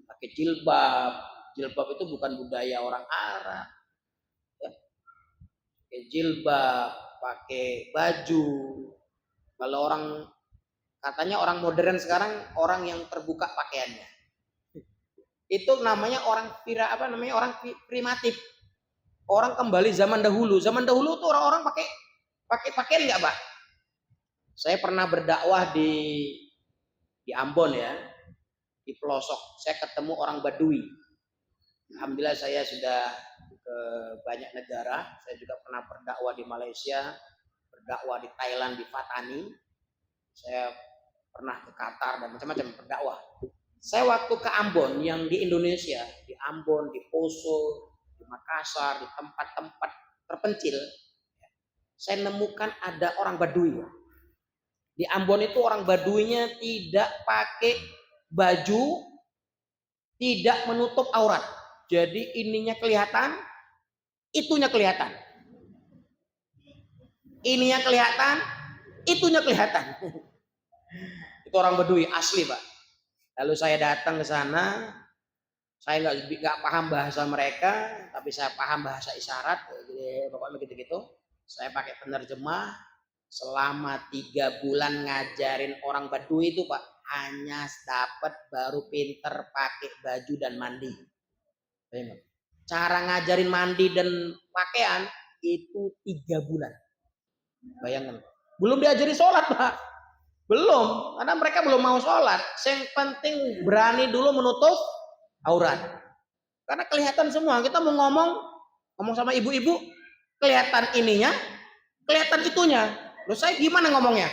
Pakai jilbab. Jilbab itu bukan budaya orang Arab. Ya. Pakai jilbab, pakai baju. Kalau orang katanya orang modern sekarang orang yang terbuka pakaiannya. Itu namanya orang orang primitif. Orang kembali zaman dahulu. Zaman dahulu tuh orang-orang pakai pakaian nggak, Pak? Saya pernah berdakwah di Ambon ya, di pelosok. Saya ketemu orang Badui. Alhamdulillah saya sudah ke banyak negara. Saya juga pernah berdakwah di Malaysia, berdakwah di Thailand, di Fatani. Saya pernah ke Qatar dan macam-macam berdakwah. Saya waktu ke Ambon yang di Indonesia, di Ambon, di Poso, di Makassar, di tempat-tempat terpencil, saya nemukan ada orang Baduy. Di Ambon itu orang Baduinya tidak pakai baju, tidak menutup aurat. Jadi ininya kelihatan, itunya kelihatan. Ininya kelihatan, itunya kelihatan. Itu orang Baduy asli, Pak. Lalu saya datang ke sana, Saya nggak paham bahasa mereka, tapi saya paham bahasa isyarat. Jadi pokoknya begitu-gitu. Saya pakai penerjemah selama 3 bulan ngajarin orang Baduy itu Pak, hanya dapat baru pinter pakai baju dan mandi. Cara ngajarin mandi dan pakaian itu 3 bulan. Bayangkan. Belum diajari sholat Pak. Belum, karena mereka belum mau sholat. Yang penting berani dulu menutup aurat. Karena kelihatan semua. Kita mau ngomong sama ibu-ibu, kelihatan ininya, kelihatan itunya. Loh saya gimana ngomongnya?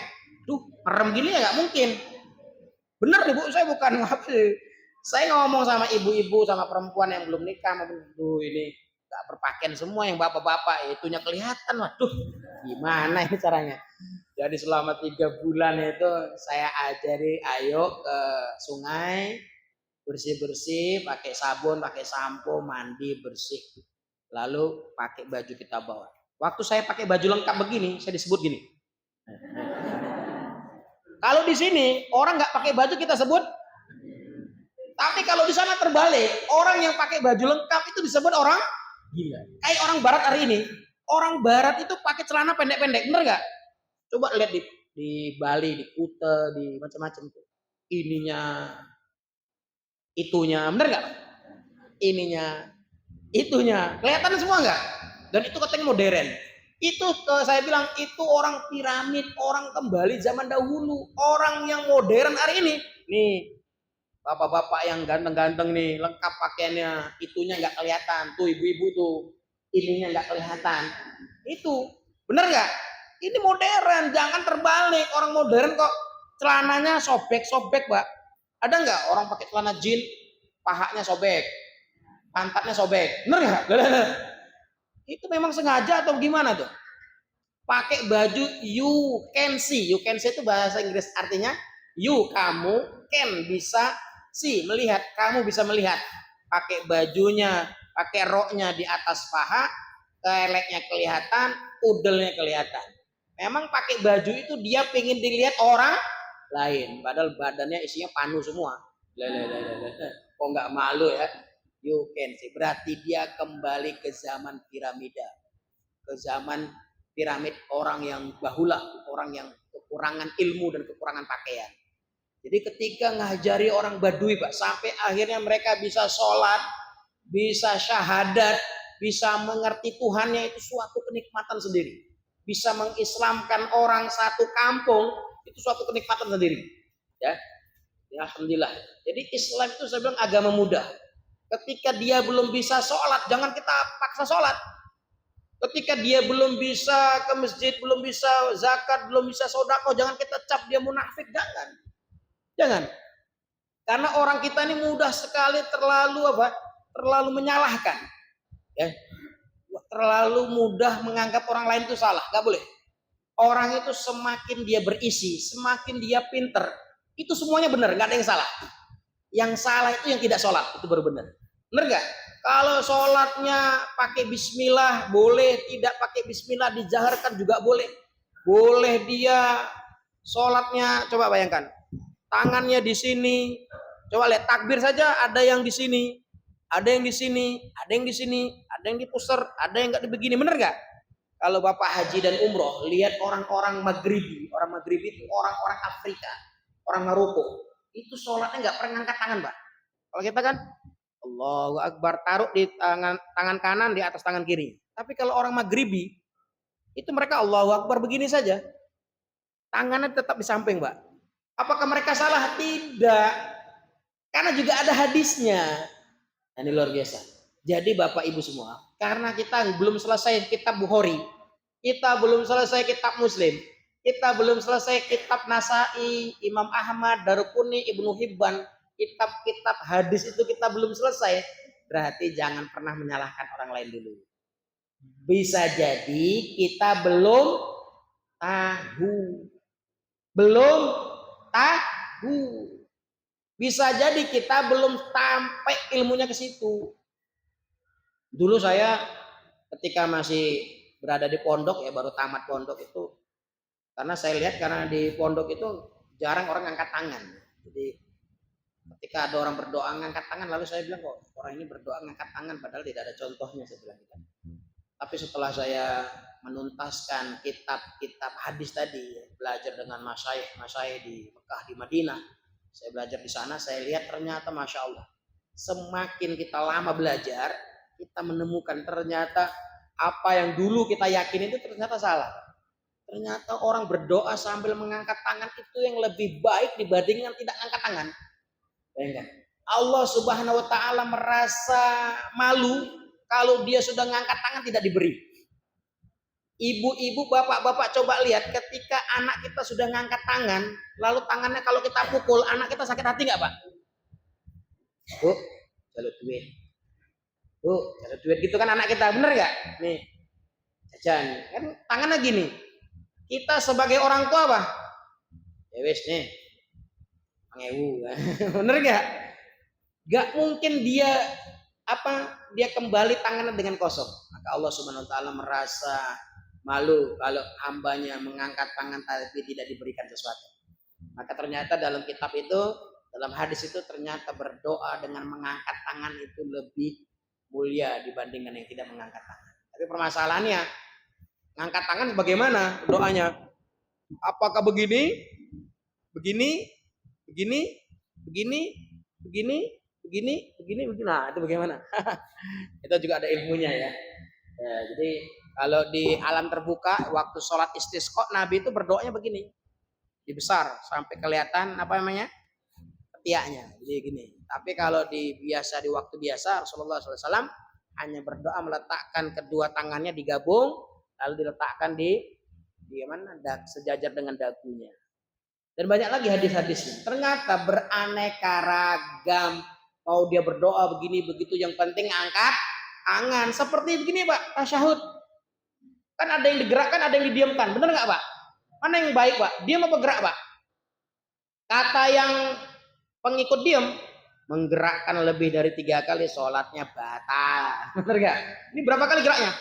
Duh, merem gini ya nggak mungkin. Bener nih Bu, saya bukan ngapain. Saya ngomong sama ibu-ibu, sama perempuan yang belum nikah, tuh ini nggak berpakaian semua, yang bapak-bapak itunya kelihatan. Waduh, gimana ini caranya? Jadi selama 3 bulan itu saya ajari, ayo ke sungai, bersih-bersih, pakai sabun, pakai sampo, mandi bersih. Lalu pakai baju kita bawa. Waktu saya pakai baju lengkap begini, saya disebut gini. Kalau di sini orang nggak pakai baju kita sebut. Tapi kalau di sana terbalik, orang yang pakai baju lengkap itu disebut orang gila. Kayak orang Barat hari ini, orang Barat itu pakai celana pendek-pendek, bener nggak? Coba lihat di Bali, di Kuta, di macam-macam tuh. Ininya, itunya, bener nggak? Ininya, itunya, kelihatan semua nggak? Dan itu katanya modern. Itu saya bilang itu orang piramid, orang kembali zaman dahulu, orang yang modern hari ini. Nih, bapak-bapak yang ganteng-ganteng nih, lengkap pakaiannya, itunya nggak kelihatan. Tuh ibu-ibu tuh, ininya nggak kelihatan. Itu, bener nggak? Ini modern, jangan terbalik. Orang modern kok celananya sobek-sobek, Pak. Ada nggak orang pakai celana jeans, pahanya sobek, pantatnya sobek? Bener nggak? Itu memang sengaja atau gimana tuh? Pakai baju you can see. You can see itu bahasa Inggris, artinya you, kamu, can, bisa, see, melihat. Kamu bisa melihat. Pakai bajunya, pakai roknya di atas paha, keleknya kelihatan, udelnya kelihatan. Memang pakai baju itu dia pengen dilihat orang lain, padahal badannya isinya panu semua. Kok nggak malu ya? You can see. Berarti dia kembali ke zaman piramida, ke zaman piramid orang yang bahula, orang yang kekurangan ilmu dan kekurangan pakaian. Jadi ketika ngajari orang Baduy Pak, sampai akhirnya mereka bisa sholat, bisa syahadat, bisa mengerti Tuhannya, itu suatu kenikmatan sendiri. Bisa mengislamkan orang satu kampung, itu suatu kenikmatan sendiri. Ya, alhamdulillah. Jadi Islam itu saya bilang agama mudah. Ketika dia belum bisa sholat, jangan kita paksa sholat. Ketika dia belum bisa ke masjid, belum bisa zakat, belum bisa sodako, jangan kita cap dia munafik, jangan. Karena orang kita ini mudah sekali terlalu menyalahkan, ya. Terlalu mudah menganggap orang lain itu salah, nggak boleh. Orang itu semakin dia berisi, semakin dia pinter, itu semuanya benar, nggak ada yang salah. Yang salah itu yang tidak sholat, itu baru benar. Benar nggak? Kalau sholatnya pakai bismillah boleh, tidak pakai bismillah dijaharkan juga boleh. Boleh dia sholatnya, coba bayangkan, tangannya di sini, coba lihat takbir saja, ada yang di sini, ada yang di sini, ada yang di sini, ada yang di pusar, ada yang nggak begini, bener nggak? Kalau Bapak haji dan umroh, lihat orang-orang Maghribi, orang Maghribi itu orang-orang Afrika, orang Maroko, itu sholatnya nggak pernah ngangkat tangan, Pak. Kalau kita kan Allahu Akbar, taruh di tangan kanan di atas tangan kiri. Tapi kalau orang Maghribi, itu mereka Allahu Akbar begini saja, tangannya tetap di samping, Pak. Apakah mereka salah? Tidak. Karena juga ada hadisnya. Ini luar biasa. Jadi Bapak Ibu semua, karena kita belum selesai kitab Bukhari, kita belum selesai kitab Muslim, kita belum selesai kitab Nasai, Imam Ahmad, Daruqutni, Ibnu Hibban, kitab-kitab hadis itu kita belum selesai, berarti jangan pernah menyalahkan orang lain dulu. Bisa jadi kita belum tahu. Belum tahu. Bisa jadi kita belum sampai ilmunya ke situ. Dulu saya ketika masih berada di pondok, ya baru tamat pondok itu, karena saya lihat karena di pondok itu jarang orang angkat tangan. Jadi Ketika ada orang berdoa ngangkat tangan, lalu saya bilang, kok orang ini berdoa ngangkat tangan padahal tidak ada contohnya, saya bilang gitu. Tapi setelah saya menuntaskan kitab-kitab hadis tadi, belajar dengan masyayikh di Mekah, di Madinah, saya belajar di sana, saya lihat ternyata Masya Allah, semakin kita lama belajar, kita menemukan ternyata apa yang dulu kita yakin itu ternyata salah. Ternyata orang berdoa sambil mengangkat tangan itu yang lebih baik dibandingkan tidak angkat tangan. Bayangkan. Allah Subhanahu wa taala merasa malu kalau dia sudah ngangkat tangan tidak diberi. Ibu-ibu, bapak-bapak coba lihat ketika anak kita sudah ngangkat tangan, lalu tangannya kalau kita pukul, anak kita sakit hati nggak, Pak? Bu, jalur duit. Bu, jalur duit gitu kan anak kita, bener nggak? Nih, jajan. Kan tangannya gini. Kita sebagai orang tua apa? Ya wis nih, 5.000. Bener nggak? Gak mungkin dia kembali tangannya dengan kosong. Maka Allah Subhanahu wa taala merasa malu kalau hambanya mengangkat tangan tapi tidak diberikan sesuatu. Maka ternyata dalam kitab itu, dalam hadis itu ternyata berdoa dengan mengangkat tangan itu lebih mulia dibandingkan yang tidak mengangkat tangan. Tapi permasalahannya, ngangkat tangan bagaimana doanya? Apakah begini? Begini? Begini? Begini? Begini? Begini? Begini? Nah, itu bagaimana? Itu juga ada ilmunya ya. Ya, jadi kalau di alam terbuka waktu sholat istisqa, Nabi itu berdoanya begini, dibesar sampai kelihatan apa namanya ketiaknya, jadi gini. Tapi kalau di waktu biasa Rasulullah SAW hanya berdoa meletakkan kedua tangannya digabung lalu diletakkan di mana sejajar dengan dagunya. Dan banyak lagi hadis-hadisnya. Ternyata beraneka ragam. Mau dia berdoa begini begitu, yang penting angkat tangan. Seperti begini Pak, tasyahud. Kan ada yang digerakkan, ada yang didiamkan. Benar nggak Pak? Mana yang baik Pak? Diam apa gerak Pak? Kata yang pengikut diam, menggerakkan lebih dari 3 kali sholatnya batal. Benar nggak? Ini berapa kali geraknya?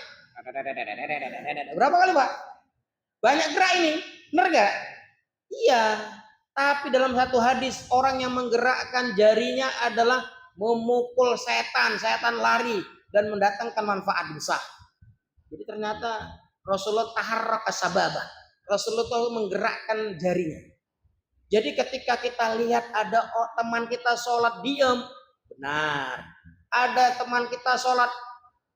Berapa kali Pak? Banyak gerak ini. Benar nggak? Iya. Tapi dalam satu hadis, orang yang menggerakkan jarinya adalah memukul setan, setan lari dan mendatangkan manfaat besar. Jadi ternyata Rasulullah taharraka sababa. Rasulullah menggerakkan jarinya. Jadi ketika kita lihat ada teman kita sholat diam, benar. Ada teman kita sholat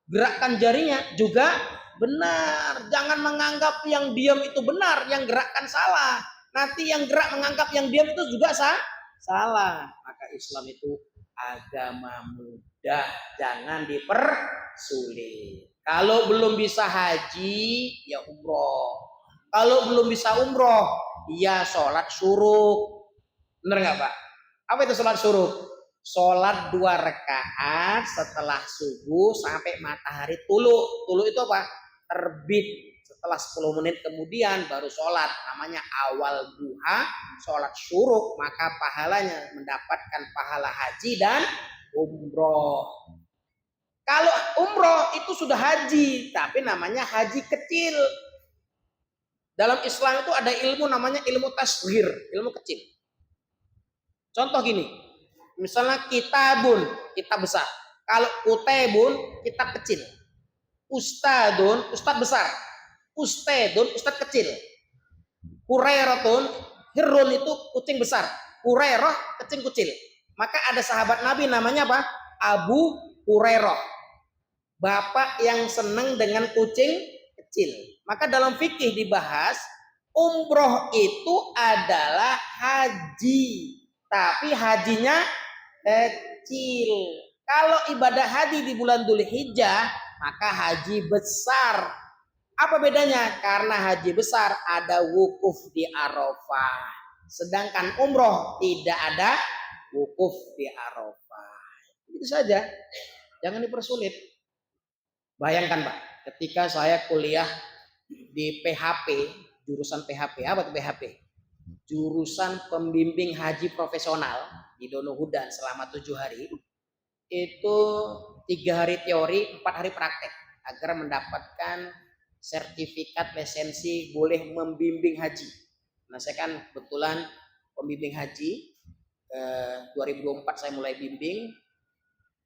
gerakkan jarinya juga benar. Jangan menganggap yang diam itu benar, yang gerakkan salah. Nanti yang gerak menganggap yang diam itu juga salah. Maka Islam itu agama mudah, jangan dipersulit. Kalau belum bisa haji, ya umroh. Kalau belum bisa umroh, ya sholat syuruk. Bener nggak Pak? Apa itu sholat syuruk? Sholat 2 rakaat setelah subuh sampai matahari tulu. Tulu itu apa? Terbit. Setelah 10 menit kemudian baru sholat, namanya awal duha, sholat syuruk, maka pahalanya mendapatkan pahala haji dan umroh. Kalau umroh itu sudah haji, tapi namanya haji kecil. Dalam Islam itu ada ilmu namanya ilmu tasghir, ilmu kecil. Contoh gini, misalnya kitabun, kitab besar. Kalau kutebun, kitab kecil. Ustadun, ustad besar. Ustedun, ustad kecil. Hurairotun, hirun itu kucing besar. Hurairah, kucing kecil. Maka ada sahabat Nabi namanya apa? Abu Hurairah. Bapak yang senang dengan kucing kecil. Maka dalam fikih dibahas, umroh itu adalah haji. Tapi hajinya kecil. Kalau ibadah haji di bulan Dzulhijjah, maka haji besar. Apa bedanya? Karena haji besar ada wukuf di Arafah. Sedangkan umroh tidak ada wukuf di Arafah. Itu saja. Jangan dipersulit. Bayangkan Pak, ketika saya kuliah di PHP, jurusan PHP, apa itu PHP? Jurusan pembimbing haji profesional di Dono Hudan selama 7 hari. Itu 3 hari teori, 4 hari praktek agar mendapatkan sertifikat lisensi boleh membimbing haji. Nah saya kan kebetulan pembimbing haji, 2024 saya mulai bimbing,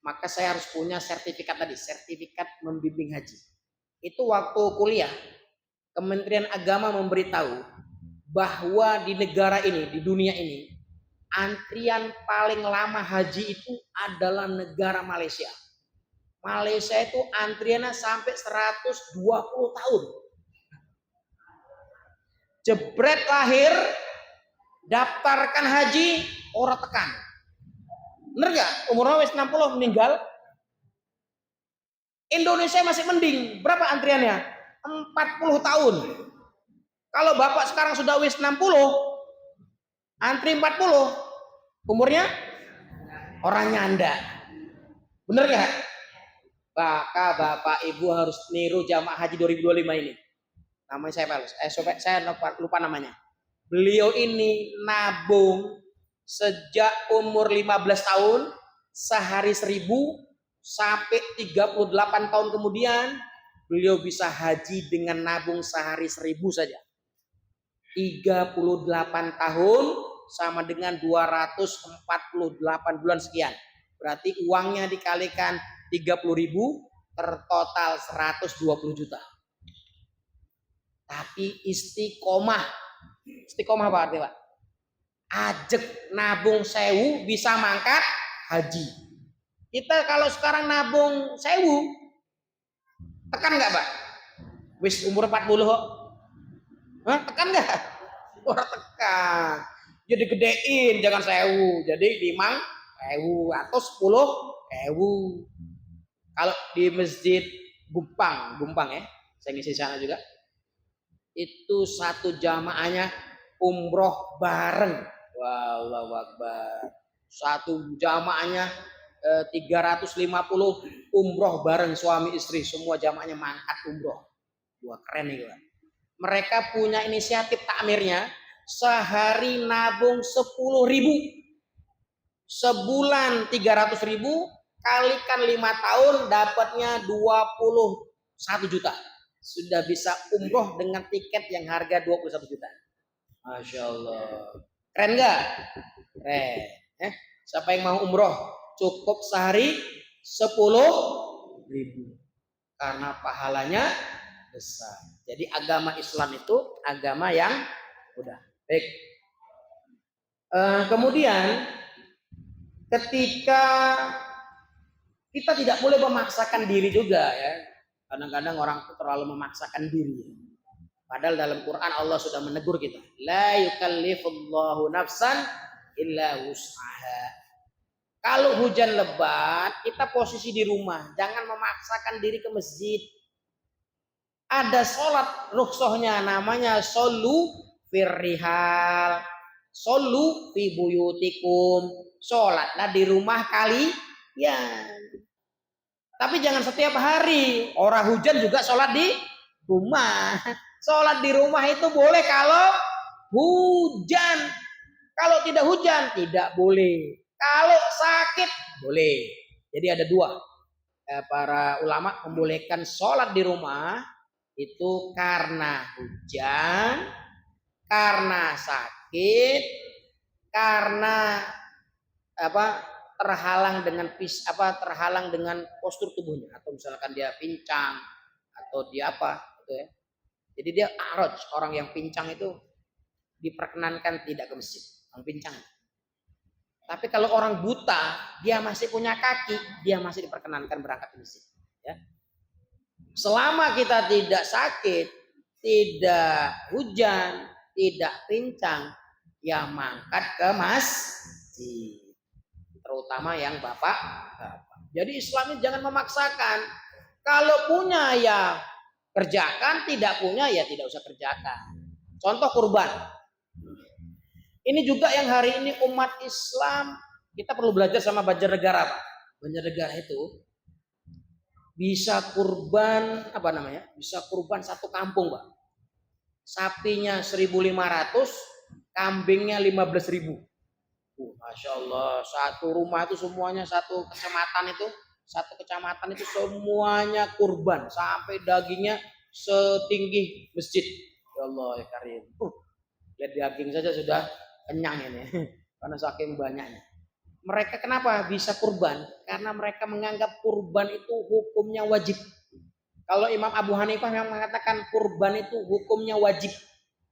maka saya harus punya sertifikat tadi, sertifikat membimbing haji. Itu waktu kuliah, Kementerian Agama memberitahu bahwa di negara ini, di dunia ini, antrian paling lama haji itu adalah negara Malaysia. Malaysia itu antriannya sampai 120 tahun. Jebret lahir, daftarkan haji, orang tekan. Bener gak? Umurnya wis 60 meninggal. Indonesia masih mending. Berapa antriannya? 40 tahun. Kalau bapak sekarang sudah wis 60, antri 40, umurnya orang nyanda. Bener gak? Maka bapak ibu harus niru jamaah haji 2025 ini. Namanya saya lupa namanya. Beliau ini nabung sejak umur 15 tahun, sehari 1.000, sampai 38 tahun kemudian beliau bisa haji dengan nabung sehari 1.000 saja. 38 tahun sama dengan 248 bulan sekian. Berarti uangnya dikalikan 30.000, tertotal 120 juta. Tapi istiqomah. Istiqomah apa artinya, Pak? Ajek nabung 1.000 bisa mangkat haji. Kita kalau sekarang nabung 1.000, tekan nggak, Pak? Wis umur 40 kok. Hah, tekan nggak? Orang tekan. Jadi gedein, jangan 1.000. Jadi 5.000 atau 10.000. Kalau di masjid Gumpang ya, saya ngisi sana juga. Itu satu jamaahnya umroh bareng. Wallahu Akbar. Satu jamaahnya 350 umroh bareng suami istri, semua jamaahnya mangkat umroh. Wah, keren nih, Pak. Mereka punya inisiatif takmirnya, sehari nabung 10.000, sebulan 300.000, kalikan 5 tahun dapatnya 21 juta. Sudah bisa umroh dengan tiket yang harga 21 juta. Masya Allah. Keren nggak? Keren. Siapa yang mau umroh? Cukup sehari 10.000. Karena pahalanya besar. Jadi agama Islam itu agama yang mudah. Baik. Kemudian ketika kita tidak boleh memaksakan diri juga ya. Kadang-kadang orang itu terlalu memaksakan diri. Padahal dalam Quran Allah sudah menegur kita. La yukallifullahu nafsan illa wus'aha. Kalau hujan lebat, kita posisi di rumah. Jangan memaksakan diri ke masjid. Ada sholat rukhsahnya, namanya shollu firrihal. Shollu fi buyutikum. Sholatlah di rumah kalian. Tapi jangan setiap hari. Orang hujan juga sholat di rumah. Sholat di rumah itu boleh kalau hujan. Kalau tidak hujan, tidak boleh. Kalau sakit, boleh. Jadi ada dua. Para ulama membolehkan sholat di rumah itu karena hujan, karena sakit, karena terhalang dengan postur tubuhnya, atau misalkan dia pincang atau dia gitu ya. Jadi dia aroj, orang yang pincang itu diperkenankan tidak ke masjid, orang pincang. Tapi kalau orang buta, dia masih punya kaki, dia masih diperkenankan berangkat ke masjid ya. Selama kita tidak sakit, tidak hujan, tidak pincang, ya mangkat ke masjid. Terutama yang bapak. Jadi Islam ini jangan memaksakan. Kalau punya ya kerjakan, tidak punya ya tidak usah kerjakan. Contoh kurban. Ini juga yang hari ini umat Islam, kita perlu belajar sama Banjarnegara, Pak. Banjarnegara itu bisa kurban Bisa kurban satu kampung, Pak. Sapinya 1.500, kambingnya 15.000. Masya Allah, satu rumah itu semuanya, satu kecamatan itu semuanya kurban sampai dagingnya setinggi masjid. Ya Allah ya Karim. Lihat daging saja sudah kenyang ini. karena saking banyaknya. Mereka kenapa bisa kurban? Karena mereka menganggap kurban itu hukumnya wajib. Kalau Imam Abu Hanifah yang mengatakan kurban itu hukumnya wajib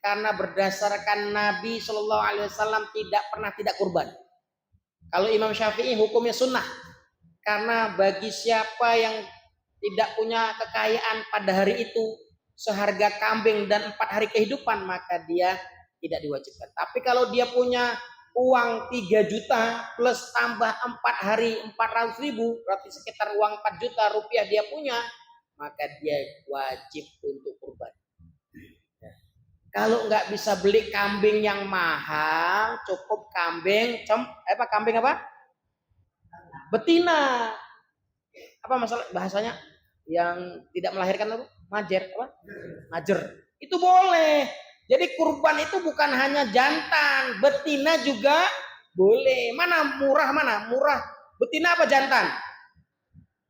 karena berdasarkan Nabi Shallallahu Alaihi Wasallam tidak pernah tidak kurban. Kalau Imam Syafi'i hukumnya sunnah karena bagi siapa yang tidak punya kekayaan pada hari itu seharga kambing dan 4 hari kehidupan maka dia tidak diwajibkan. Tapi kalau dia punya uang 3 juta plus tambah 4 hari 400.000 berarti sekitar uang 4 juta rupiah dia punya, maka dia wajib untuk kurban. Kalau nggak bisa beli kambing yang mahal, cukup kambing kambing apa? Betina. Apa masalah bahasanya? Yang tidak melahirkan apa? Majer apa? Majer. Itu boleh. Jadi kurban itu bukan hanya jantan, betina juga boleh. Mana murah mana? Murah. Betina apa jantan?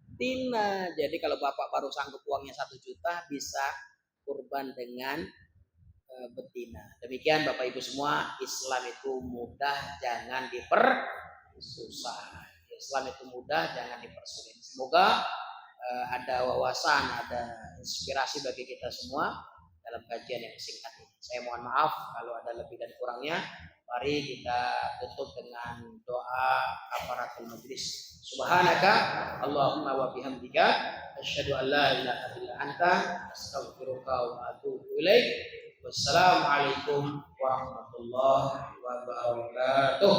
Betina. Jadi kalau bapak baru sanggup uangnya 1 juta bisa kurban dengan betina. Demikian Bapak Ibu semua, Islam itu mudah, jangan dipersusah. Islam itu mudah, jangan dipersulit. Semoga ada wawasan, ada inspirasi bagi kita semua dalam kajian yang singkat ini. Saya mohon maaf kalau ada lebih dan kurangnya. Mari kita tutup dengan doa kafaratul majlis. Subhanaka Allahumma wa bihamdika asyhadu an la ilaha illa anta astaghfiruka wa atubu ilaik. Wassalamualaikum warahmatullahi wabarakatuh.